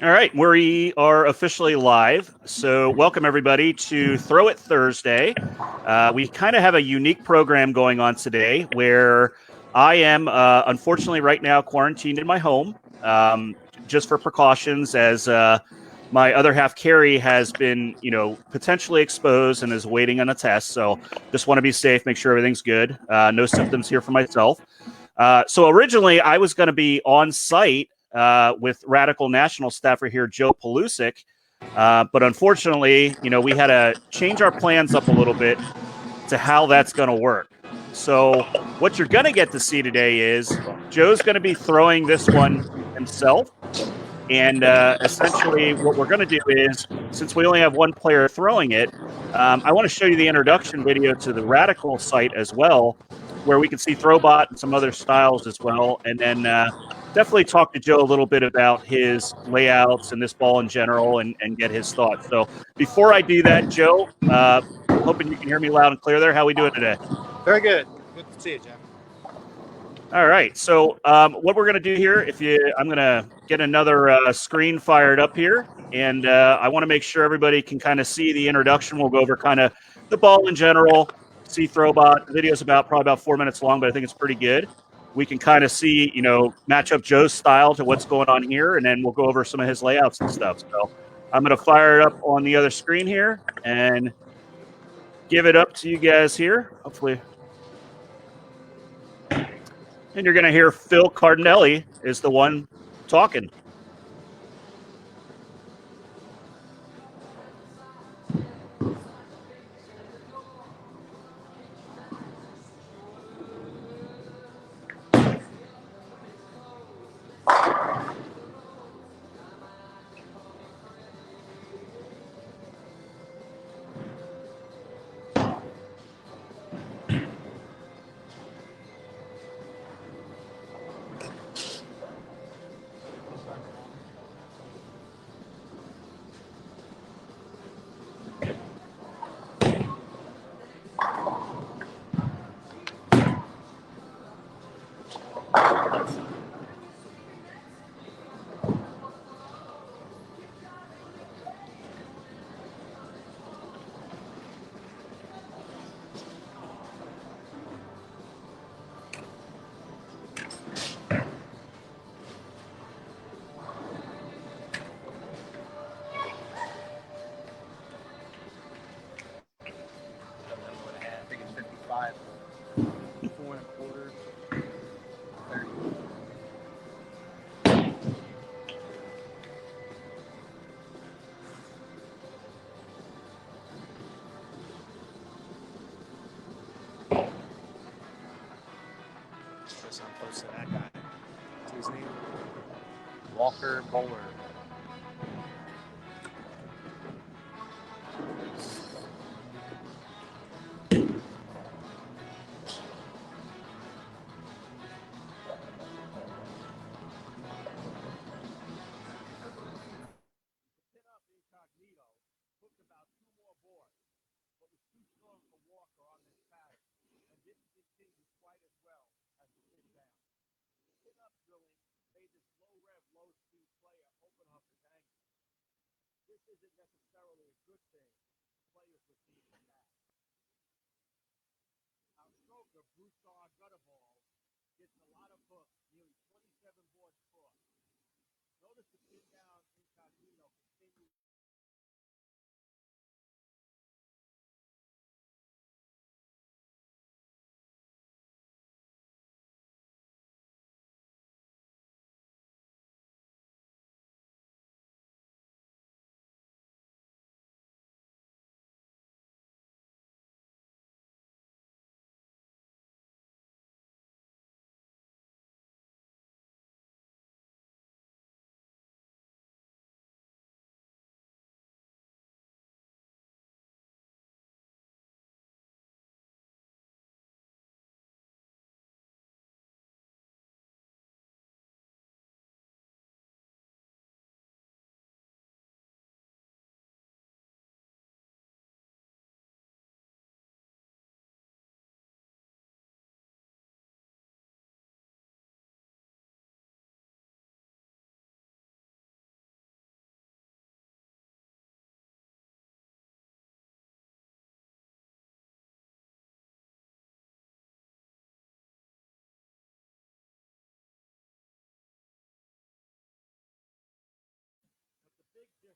All right, we are officially live. So, welcome everybody to Throw It Thursday. We kind of have a unique program going on today where I am, unfortunately, right now quarantined in my home just for precautions, as my other half, Carrie, has been, potentially exposed and is waiting on a test. So, just want to be safe, make sure everything's good. No symptoms here for myself. So originally, I was going to be on site with Radical National staffer here, Joe Paluszek. But unfortunately, we had to change our plans up a little bit to how that's going to work. So what you're going to get to see today is Joe's going to be throwing this one himself. And essentially, what we're going to do is, since we only have one player throwing it, I want to show you the introduction video to the Radical site as well, where we can see Throwbot and some other styles as well. And then definitely talk to Joe a little bit about his layouts and this ball in general and get his thoughts. So before I do that, Joe, hoping you can hear me loud and clear there. How we doing today? Very good. Good to see you, Jeff. All right. So what we're going to do here, I'm going to get another screen fired up here, and I want to make sure everybody can kind of see the introduction. We'll go over kind of the ball in general, see Throwbot. The video's probably about 4 minutes long, but I think it's pretty good. We can kind of see, match up Joe's style to what's going on here, and then we'll go over some of his layouts and stuff. So I'm going to fire it up on the other screen here and give it up to you guys here. Hopefully. And you're going to hear Phil Cardinelli is the one talking. I think it's 55. 4 1/4. 30. Guess I'm close to that guy. What's his name? Walker Bowler. Incognito hooked about 2 more boards, but was too strong for Walker on this pattern and didn't continue quite as well as the pin down. Pin-up drilling made this low-rev, low-speed player open up his angle. This isn't necessarily a good thing for players with these attacks. Our stroker, Broussard Gutterball, gets a lot of hooks, nearly 27 boards crossed. Notice the pin down Incognito continues.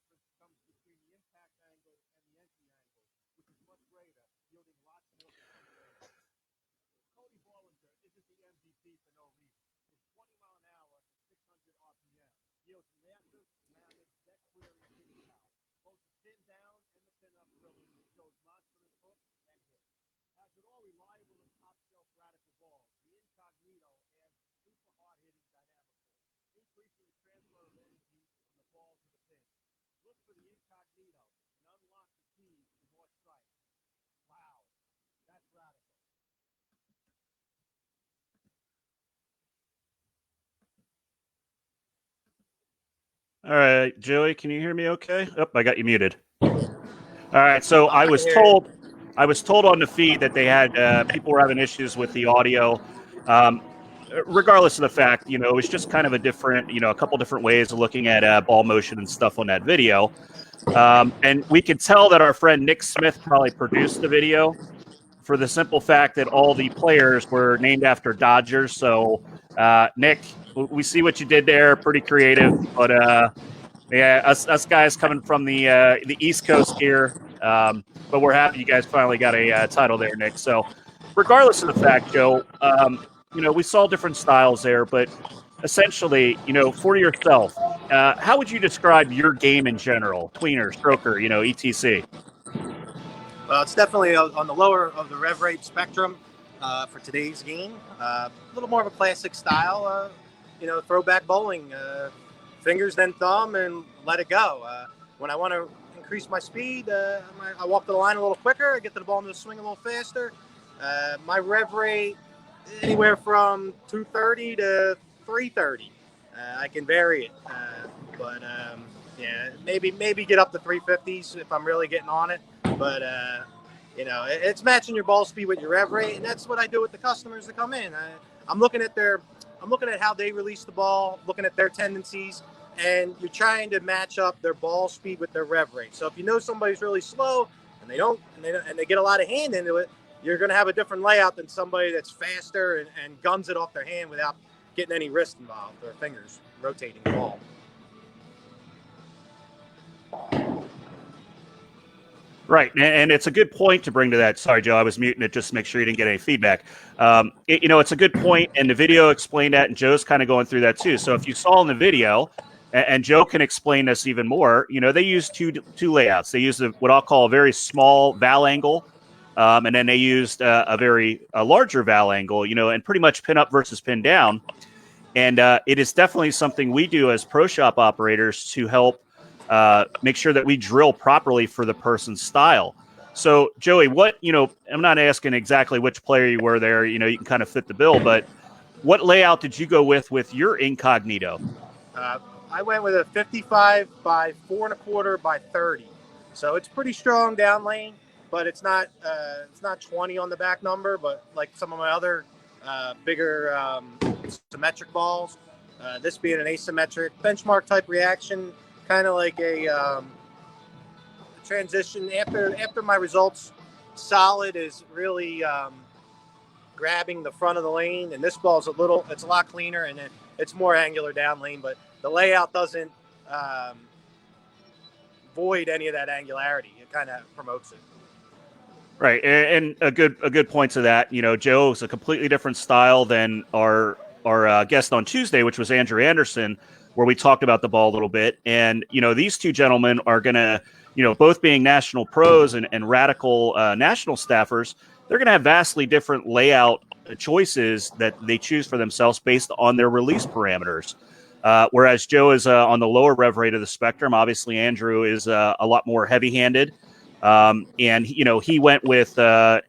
difference comes between the impact angle and the entry angle, which is much greater, yielding lots more stimulation. Cody Bollinger isn't the MVP for no reason. His 20 mile an hour and 600 RPM yields massive, mammoth, deck clearing hitting power. Both the pin down and the pin up drilling shows monstrous hook and hit. As with all reliable and top shelf radical balls, the Incognito adds super hard hitting dynamic force, increasing the transfer of energy from the ball to the pin. Look for the Incognito and unlock the keys to more strikes. Wow, that's radical. All right, Joey, can you hear me okay? Oh, I got you muted. All right, so I was hear told on the feed that they had people were having issues with the audio. Um, Regardless of the fact, it was just kind of a different, a couple different ways of looking at ball motion and stuff on that video. And we could tell that our friend Nick Smith probably produced the video for the simple fact that all the players were named after Dodgers. So, Nick, we see what you did there. Pretty creative, but yeah, us guys coming from the East Coast here, but we're happy you guys finally got a title there, Nick. So, regardless of the fact, Joe, we saw different styles there, but essentially, for yourself, how would you describe your game in general? Tweener, stroker, etc. Well, it's definitely on the lower of the rev rate spectrum for today's game. A little more of a classic style, throwback bowling. Fingers, then thumb, and let it go. When I want to increase my speed, I walk to the line a little quicker. I get to the ball into the swing a little faster. My rev rate, anywhere from 230 to 330. I can vary it. But maybe get up to 350s if I'm really getting on it. But it's matching your ball speed with your rev rate, and that's what I do with the customers that come in. I'm looking at how they release the ball, looking at their tendencies, and you're trying to match up their ball speed with their rev rate. So if you know somebody's really slow and they get a lot of hand into it, you're going to have a different layout than somebody that's faster and guns it off their hand without getting any wrist involved or fingers rotating the ball. Right, and it's a good point to bring to that. Sorry, Joe, I was muting it just to make sure you didn't get any feedback. It's a good point, and the video explained that, and Joe's kind of going through that too. So if you saw in the video, and Joe can explain this even more, they use two layouts. They used what I'll call a very small val angle, and then they used a larger val angle, and pretty much pin up versus pin down. And it is definitely something we do as pro shop operators to help make sure that we drill properly for the person's style. So, Joey, I'm not asking exactly which player you were there. You can kind of fit the bill, but what layout did you go with your Incognito? I went with a 55 by 4 1/4 by 30. So it's pretty strong down lane, but it's not 20 on the back number, but like some of my other bigger symmetric balls, this being an asymmetric benchmark type reaction, kind of like a transition after my results. Solid is really grabbing the front of the lane, and this ball's it's a lot cleaner and it's more angular down lane, but the layout doesn't void any of that angularity. It kind of promotes it. Right, and a good point to that. Joe's a completely different style than our guest on Tuesday, which was Andrew Anderson, where we talked about the ball a little bit. And these two gentlemen are gonna, both being national pros and radical national staffers, they're gonna have vastly different layout choices that they choose for themselves based on their release parameters. Whereas Joe is on the lower rev rate of the spectrum. Obviously, Andrew is a lot more heavy-handed. And he went with like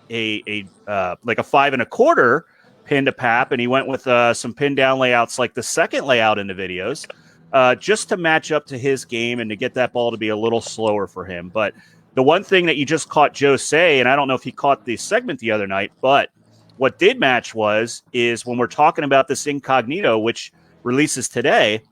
a 5 1/4 pin to pap, and he went with some pin down layouts like the second layout in the videos, just to match up to his game and to get that ball to be a little slower for him. But the one thing that you just caught Joe say, and I don't know if he caught the segment the other night, but what did match is when we're talking about this Incognito, which releases today,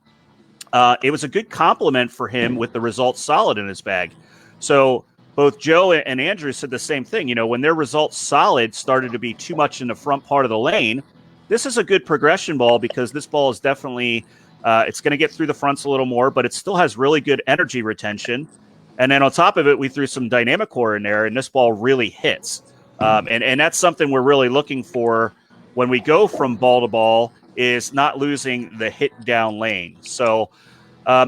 it was a good compliment for him with the results solid in his bag. So both Joe and Andrew said the same thing. When their results solid started to be too much in the front part of the lane, this is a good progression ball because this ball is definitely It's going to get through the fronts a little more, but it still has really good energy retention. And then on top of it, we threw some dynamic core in there, and this ball really hits. And that's something we're really looking for when we go from ball to ball, is not losing the hit down lane. So,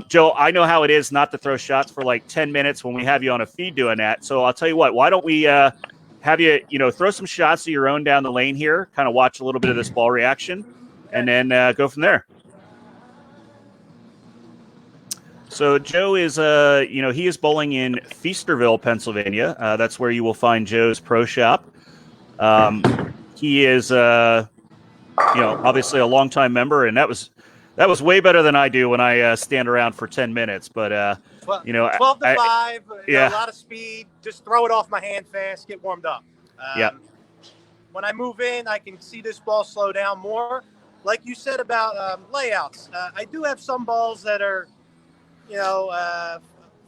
Joe, I know how it is not to throw shots for like 10 minutes when we have you on a feed doing that. So I'll tell you what, why don't we have you, throw some shots of your own down the lane here, kind of watch a little bit of this ball reaction, and then go from there. So Joe is, he is bowling in Feasterville, Pennsylvania. That's where you will find Joe's pro shop. He is, obviously a longtime member, and that was way better than I do when I stand around for 10 minutes. But 12 to 5, yeah. A lot of speed. Just throw it off my hand fast, get warmed up. Yeah. When I move in, I can see this ball slow down more. Like you said about layouts, I do have some balls that are,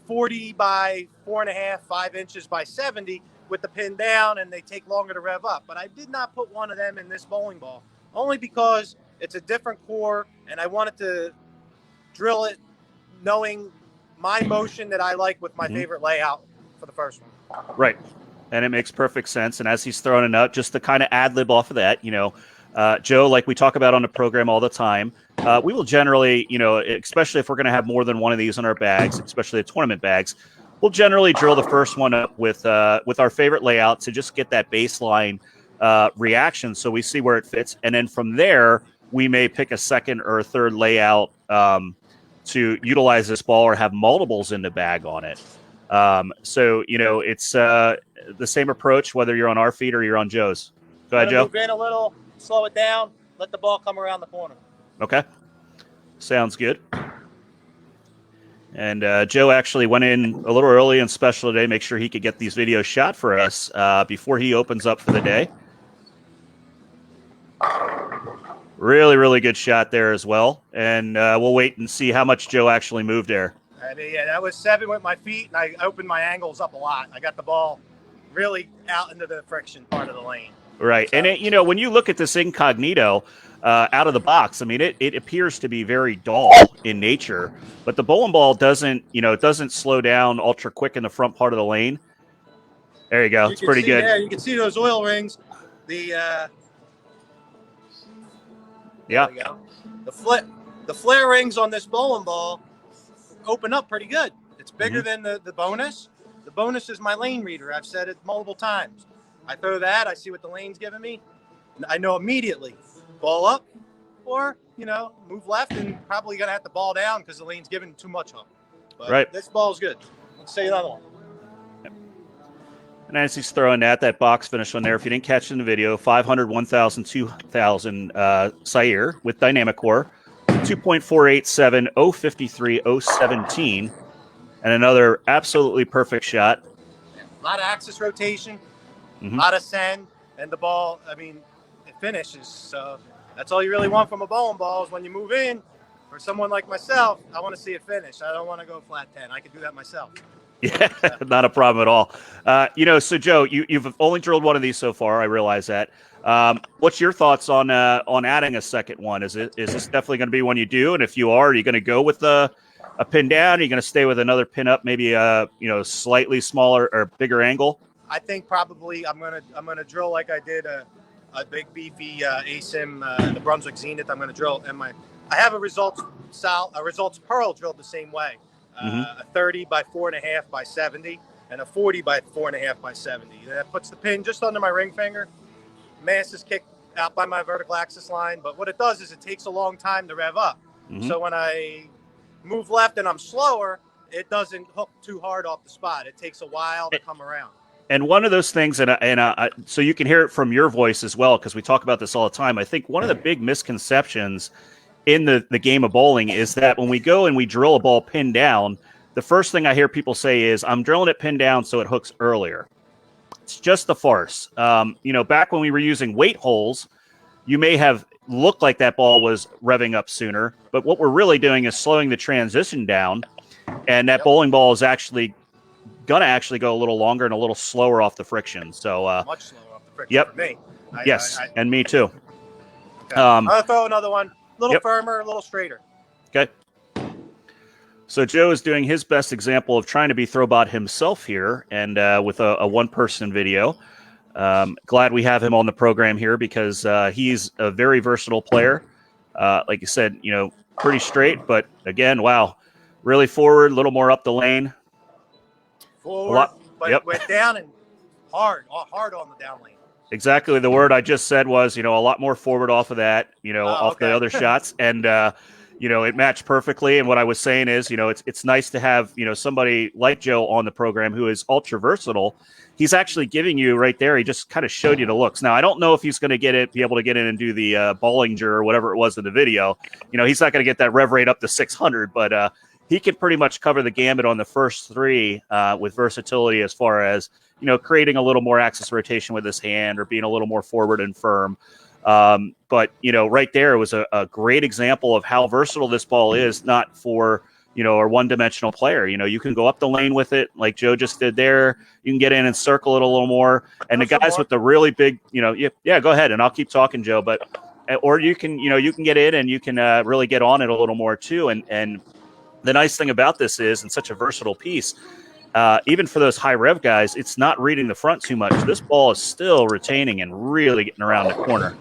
40 by 4.5, 5 inches by 70 with the pin down, and they take longer to rev up. But I did not put one of them in this bowling ball, only because it's a different core, and I wanted to drill it knowing my motion that I like with my favorite layout for the first one. Right. And it makes perfect sense. And as he's throwing it out, just to kind of ad-lib off of that, Joe, like we talk about on the program all the time, we will generally, especially if we're going to have more than one of these in our bags, especially the tournament bags, we'll generally drill the first one up with our favorite layout to just get that baseline reaction, so we see where it fits. And then from there, we may pick a second or a third layout to utilize this ball or have multiples in the bag on it. So, it's the same approach whether you're on our feed or you're on Joe's. Go ahead, Joe. Move in a little, slow it down, let the ball come around the corner. Okay. Sounds good. And Joe actually went in a little early and special today, make sure he could get these videos shot for us before he opens up for the day. Really, really good shot there as well. And we'll wait and see how much Joe actually moved there. Yeah, that was 7 with my feet, and I opened my angles up a lot. I got the ball really out into the friction part of the lane. Right. So, And, when you look at this Incognito out of the box, I mean, it appears to be very dull in nature, but the bowling ball doesn't, it doesn't slow down ultra quick in the front part of the lane. There you go. It's pretty good. Yeah, you can see those oil rings. The yeah. There we go. The flare rings on this bowling ball open up pretty good. It's bigger than the bonus. The bonus is my lane reader. I've said it multiple times. I throw that, I see what the lane's giving me. I know immediately, ball up or, move left, and probably going to have to ball down because the lane's giving too much up. But right. This ball's good. Let's say another one. And as he's throwing that box finish on there, if you didn't catch it in the video, 500, 1,000, 2,000 Sair with dynamic core, 2.487, 053, 017, and another absolutely perfect shot. A lot of axis rotation, a lot of send, and the ball, it finishes. So that's all you really want from a bowling ball is when you move in, for someone like myself, I want to see it finish. I don't want to go flat 10. I could do that myself. Yeah, not a problem at all. So Joe, you've only drilled one of these so far. I realize that. What's your thoughts on adding a second one? Is this definitely going to be one you do? And if you are you going to go with a pin down? Are you going to stay with another pin up, maybe slightly smaller or bigger angle? I think probably I'm gonna drill like I did a big beefy ASIM, the Brunswick Zenith. I'm gonna drill, and I have a results Pearl drilled the same way. A 30 by 4.5 by 70 and a 40 by 4.5 by 70. That puts the pin just under my ring finger. Mass is kicked out by my vertical axis line, but what it does is it takes a long time to rev up. So when I move left and I'm slower, it doesn't hook too hard off the spot. It takes a while to come around. And one of those things, so you can hear it from your voice as well, because we talk about this all the time. I think one of the big misconceptions in the game of bowling is that when we go and we drill a ball pinned down, the first thing I hear people say is, I'm drilling it pinned down so it hooks earlier. It's just a farce. Back when we were using weight holes, you may have looked like that ball was revving up sooner, but what we're really doing is slowing the transition down, and that bowling ball is actually going to go a little longer and a little slower off the friction. So much slower off the friction for me. And me too. Okay. I'll throw another one. A little firmer, a little straighter. Okay. So Joe is doing his best example of trying to be Throwbot himself here, and with a one-person video. Glad we have him on the program here because he's a very versatile player. Like you said, pretty straight, but again, wow, really forward, a little more up the lane. Forward, but Yep. it went down and hard on the down lane. Exactly. The word I just said was, a lot more forward off of that, off okay. the other shots. And, it matched perfectly. And what I was saying is, it's nice to have, somebody like Joe on the program who is ultra versatile. He's actually giving you right there. He just kind of showed you the looks. Now, I don't know if he's going to be able to get in and do the Bollinger or whatever it was in the video. He's not going to get that rev rate up to 600, but he can pretty much cover the gambit on the first three with versatility as far as, creating a little more axis rotation with his hand or being a little more forward and firm. But right there was a great example of how versatile this ball is, not for, a one-dimensional player. You can go up the lane with it like Joe just did there. You can get in and circle it a little more. And the guys with the really big, yeah, go ahead and I'll keep talking, Joe. But or you can get in and you can really get on it a little more too. And the nice thing about this is, it's such a versatile piece. Even for those high rev guys, it's not reading the front too much. This ball is still retaining and really getting around the corner.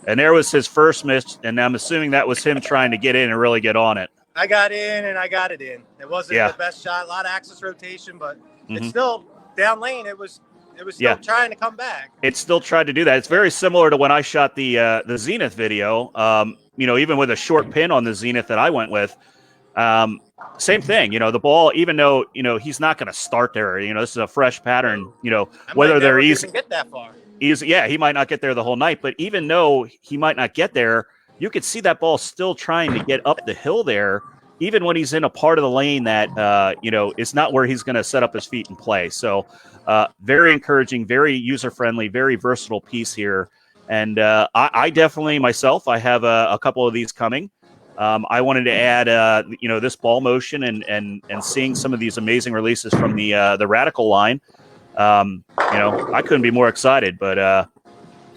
And there was his first miss, and I'm assuming that was him trying to get in and really get on it. I got in and I got it in. It wasn't the best shot, a lot of axis rotation, but it's still down lane. It was still trying to come back. It still tried to do that. It's very similar to when I shot the Zenith video. Even with a short pin on the Zenith that I went with. Same thing, the ball, even though, he's not going to start there, this is a fresh pattern, whether they're easy, get that far. Easy. Yeah. He might not get there the whole night, but even though he might not get there, you could see that ball still trying to get up the hill there, even when he's in a part of the lane that, is not where he's going to set up his feet and play. So, very encouraging, very user-friendly, very versatile piece here. And, I definitely myself, I have a couple of these coming. I wanted to add, this ball motion and seeing some of these amazing releases from the Radical line. I couldn't be more excited. But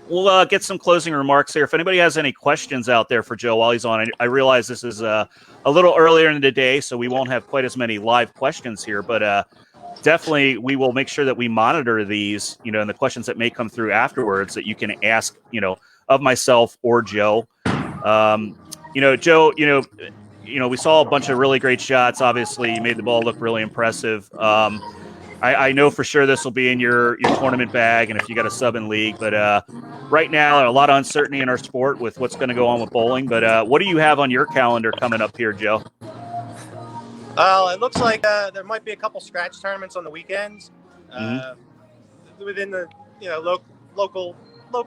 we'll get some closing remarks here. If anybody has any questions out there for Joe while he's on, I realize this is a little earlier in the day, so we won't have quite as many live questions here. But definitely, we will make sure that we monitor these, and the questions that may come through afterwards that you can ask, of myself or Joe. Joe, we saw a bunch of really great shots. Obviously, you made the ball look really impressive. I know for sure this will be in your tournament bag, and if you got a sub in league. But right now, a lot of uncertainty in our sport with what's going to go on with bowling. But what do you have on your calendar coming up here, Joe? It looks like there might be a couple scratch tournaments on the weekends. Within the local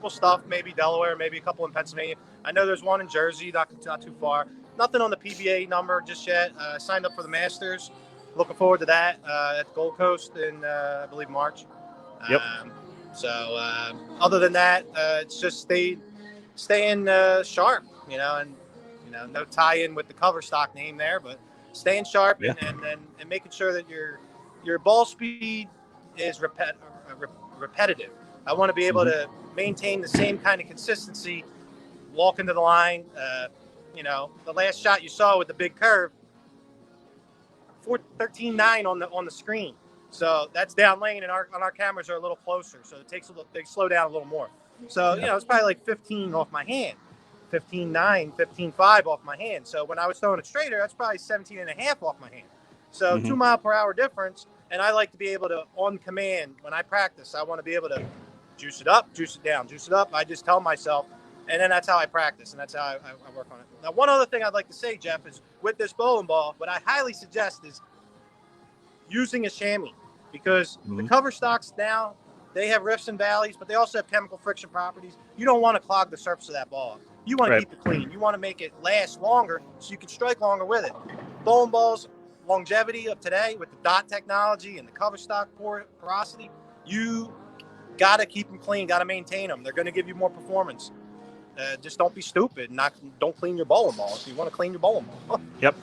stuff, maybe Delaware, maybe a couple in Pennsylvania. I know there's one in Jersey, not too far. Nothing on the PBA number just yet. Signed up for the Masters. Looking forward to that at the Gold Coast in, I believe, March. Yep. Other than that, it's just staying sharp, and no tie-in with the cover stock name there, but staying sharp and making sure that your ball speed is repetitive. I want to be able to maintain the same kind of consistency, walk into the line. The last shot you saw with the big curve, 13.9 on the screen. So that's down lane, and our cameras are a little closer, so they slow down a little more. So it's probably like 15 off my hand, 15.9, 15.5 off my hand. So when I was throwing it straighter, that's probably 17.5 off my hand. So 2 mile per hour difference. And I like to be able to, on command, when I practice, I want to be able to juice it up, juice it down, juice it up. I just tell myself, and then that's how I practice, and that's how I work on it. Now, one other thing I'd like to say, Jeff, is with this bowling ball, what I highly suggest is using a chamois, because the cover stocks now, they have rifts and valleys, but they also have chemical friction properties. You don't want to clog the surface of that ball. You want to keep it clean. You want to make it last longer so you can strike longer with it. Bowling balls, longevity of today with the dot technology and the cover stock porosity, you got to keep them clean, got to maintain them. They're going to give you more performance. Just don't be stupid and don't clean your bowling ball if you want to clean your bowling ball. Yep.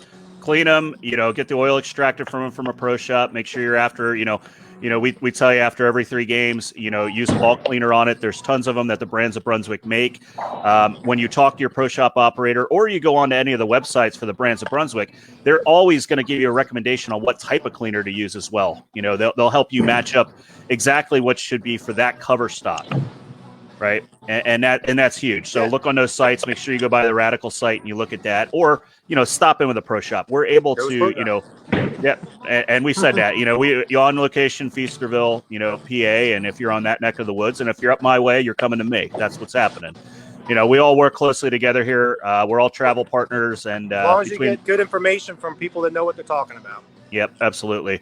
clean them, get the oil extracted from them from a pro shop. Make sure you're after, we tell you after every 3 games, use a ball cleaner on it. There's tons of them that the brands of Brunswick make. When you talk to your pro shop operator or you go on to any of the websites for the brands of Brunswick, they're always going to give you a recommendation on what type of cleaner to use as well. They'll help you match up exactly what should be for that cover stock. Right. And that's huge. So look on those sites, make sure you go by the Radical site and you look at that, or, stop in with a pro shop. We're able to, and we said that, you're on location, Feasterville, PA. And if you're on that neck of the woods, and if you're up my way, you're coming to me. That's what's happening. We all work closely together here. We're all travel partners. And as long as you get good information from people that know what they're talking about. Yep, absolutely.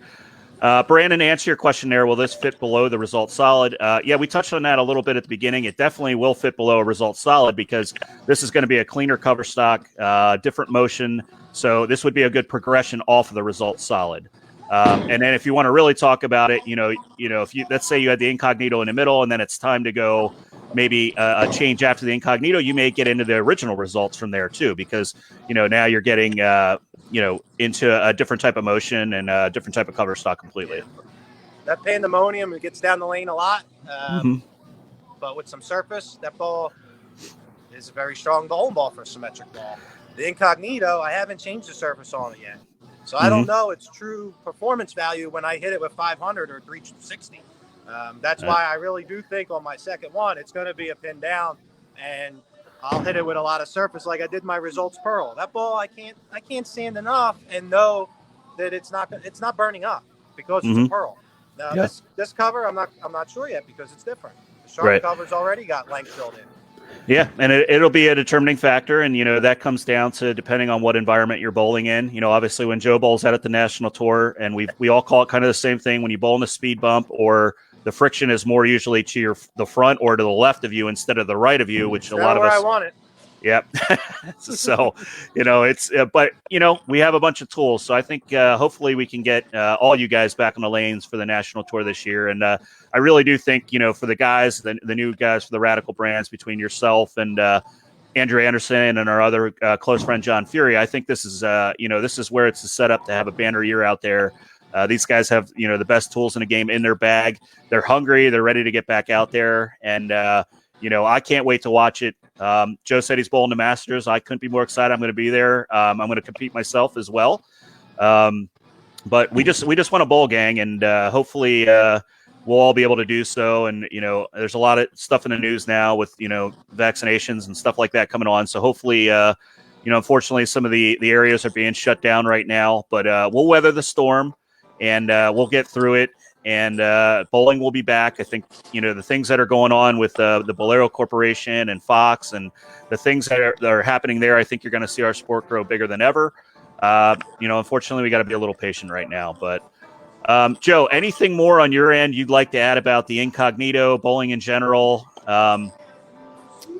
Brandon, to answer your question there, will this fit below the result solid? Yeah, we touched on that a little bit at the beginning. It definitely will fit below a result solid because this is going to be a cleaner cover stock, different motion. So this would be a good progression off of the result solid. And then if you want to really talk about it, if you, let's say you had the Incognito in the middle and then it's time to go maybe a change after the Incognito, you may get into the original results from there too, because, now you're getting, into a different type of motion and a different type of cover stock completely. That pandemonium, it gets down the lane a lot. But with some surface, that ball is a very strong bowling ball for a symmetric ball. The Incognito, I haven't changed the surface on it yet. So I don't know its true performance value when I hit it with 500 or 360. That's why I really do think on my second one, it's going to be a pin down, and I'll hit it with a lot of surface like I did my results pearl. That ball, I can't sand enough and know that it's not burning up because it's a pearl. Now this cover, I'm not sure yet because it's different. The sharp cover's already got length filled in. Yeah, and it'll be a determining factor, and that comes down to depending on what environment you're bowling in. Obviously when Joe bowls out at the national tour, and we all call it kind of the same thing when you bowl in the speed bump, or the friction is more usually to the front or to the left of you instead of the right of you, which a lot of us. I want it. Yep. So, it's, but, we have a bunch of tools. So I think hopefully we can get all you guys back on the lanes for the national tour this year. And I really do think, for the guys, the new guys for the Radical brands between yourself and Andrew Anderson and our other close friend, John Fury, I think this is, this is where it's set up to have a banner year out there. These guys have, the best tools in the game in their bag. They're hungry. They're ready to get back out there. And, I can't wait to watch it. Joe said he's bowling the Masters. I couldn't be more excited. I'm going to be there. I'm going to compete myself as well. But we just want a bowl gang, and hopefully we'll all be able to do so. And, there's a lot of stuff in the news now with, vaccinations and stuff like that coming on. So hopefully, unfortunately, some of the areas are being shut down right now. But we'll weather the storm, and we'll get through it. And bowling will be back. I think, the things that are going on with the Bolero Corporation and Fox and the things that are happening there, I think you're going to see our sport grow bigger than ever. Unfortunately, we got to be a little patient right now. But, Joe, anything more on your end you'd like to add about the Incognito, bowling in general,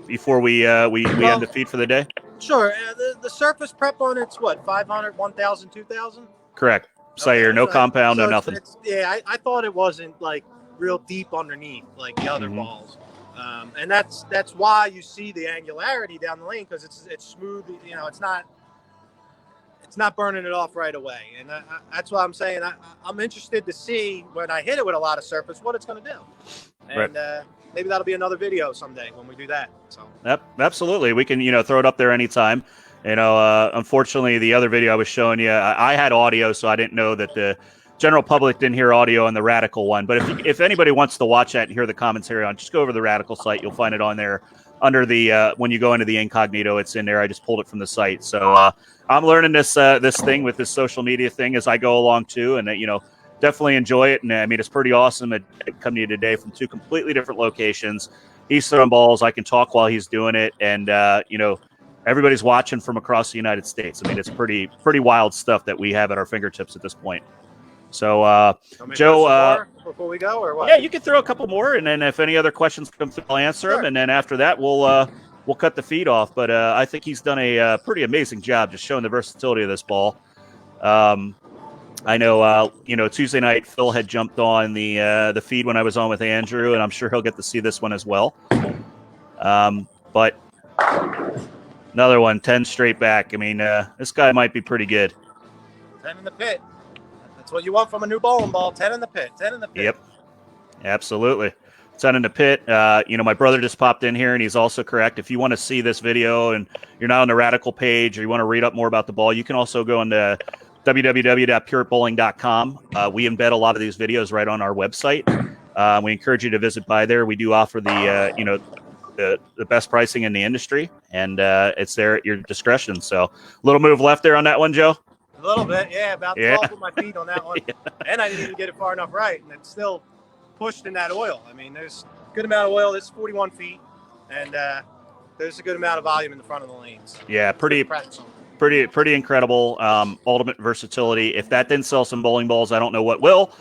before we end the feed for the day? Sure. The surface prep on it's what, 500, 1,000, 2,000? Correct. Sayer, no compound, no nothing. I thought it wasn't like real deep underneath like the other balls, and that's why you see the angularity down the lane, because it's smooth. It's not burning it off right away, and that's why I'm saying I'm interested to see when I hit it with a lot of surface what it's going to do, and maybe that'll be another video someday when we do that. So absolutely, we can throw it up there anytime. Unfortunately, the other video I was showing you, I had audio, so I didn't know that the general public didn't hear audio on the Radical one. But if anybody wants to watch that and hear the commentary on, just go over to the Radical site. You'll find it on there under the when you go into the Incognito, it's in there. I just pulled it from the site. So I'm learning this thing with this social media thing as I go along too, and definitely enjoy it. And I mean, it's pretty awesome. It coming to you today from 2 completely different locations. He's throwing balls. I can talk while he's doing it, and everybody's watching from across the United States. I mean, it's pretty wild stuff that we have at our fingertips at this point. So, Joe, before we go, or what? Yeah, you can throw a couple more, and then if any other questions come through, I'll answer them. And then after that, we'll cut the feed off. But I think he's done a pretty amazing job just showing the versatility of this ball. I know, Tuesday night Phil had jumped on the feed when I was on with Andrew, and I'm sure he'll get to see this one as well. But another one, 10 straight back. I mean, this guy might be pretty good. 10 in the pit. That's what you want from a new bowling ball. 10 in the pit. 10 in the pit. Yep, absolutely. 10 in the pit. My brother just popped in here, and he's also correct. If you want to see this video and you're not on the Radical page or you want to read up more about the ball, you can also go into www.purebowling.com. We embed a lot of these videos right on our website. We encourage you to visit by there. We do offer the best pricing in the industry, and it's there at your discretion. So, little move left there on that one, Joe. A little bit, yeah. About 12 with my feet on that one, and I didn't even get it far enough right, and it's still pushed in that oil. I mean, there's a good amount of oil. This is 41 feet, and there's a good amount of volume in the front of the lanes. Yeah, pretty incredible. Ultimate versatility. If that didn't sell some bowling balls, I don't know what will.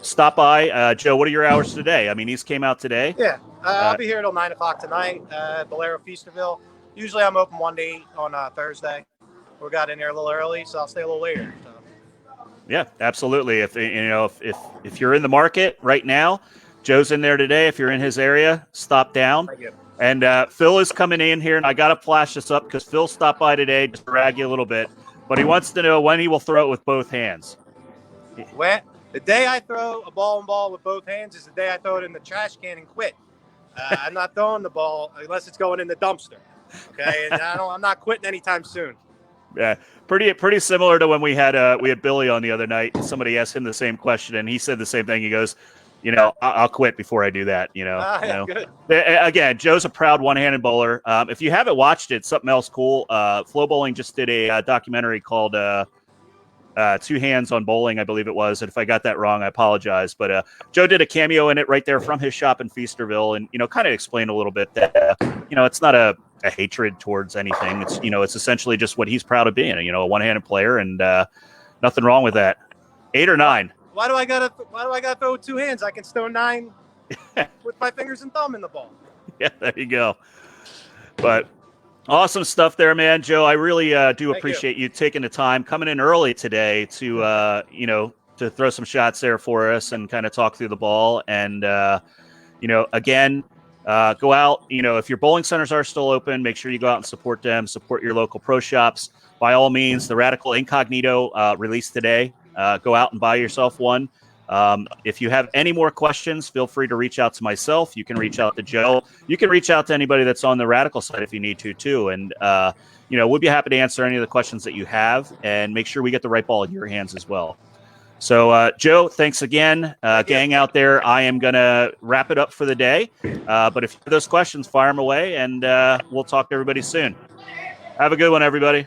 Stop by. Joe, what are your hours today? I mean, these came out today. Yeah, I'll be here till 9 o'clock tonight. Bolero Feasterville. Usually I'm open 1 to 8 on Thursday. We got in there a little early, so I'll stay a little later. So. Yeah, absolutely. If you're in the market right now, Joe's in there today. If you're in his area, stop down. Thank you. And Phil is coming in here, and I got to flash this up because Phil stopped by today just to drag you a little bit, but he wants to know when he will throw it with both hands. When the day I throw a bowling ball with both hands is the day I throw it in the trash can and quit. I'm not throwing the ball unless it's going in the dumpster. Okay, and I'm not quitting anytime soon. Yeah, pretty similar to when we had Billy on the other night. Somebody asked him the same question, and he said the same thing. He goes, I'll quit before I do that. Good. Again, Joe's a proud one-handed bowler. If you haven't watched it, something else cool. Flow Bowling just did a documentary called Two Hands on Bowling, I believe it was. And if I got that wrong, I apologize. But Joe did a cameo in it right there from his shop in Feasterville, and kind of explained a little bit that it's not a hatred towards anything. It's essentially just what he's proud of being. A one-handed player, and nothing wrong with that. 8 or 9. Why do I gotta throw with 2 hands? I can throw 9 with my fingers and thumb in the ball. Yeah, there you go. But awesome stuff there, man. Joe, I really do appreciate you taking the time, coming in early today to to throw some shots there for us and kind of talk through the ball. And again, go out. If your bowling centers are still open, make sure you go out and support them. Support your local pro shops. By all means, the Radical Incognito released today. Go out and buy yourself one. If you have any more questions, feel free to reach out to myself. You can reach out to Joe. You can reach out to anybody that's on the Radical side if you need to, too. And, we'll be happy to answer any of the questions that you have and make sure we get the right ball in your hands as well. So, Joe, thanks again. Gang out there, I am going to wrap it up for the day. But if you have those questions, fire them away, and we'll talk to everybody soon. Have a good one, everybody.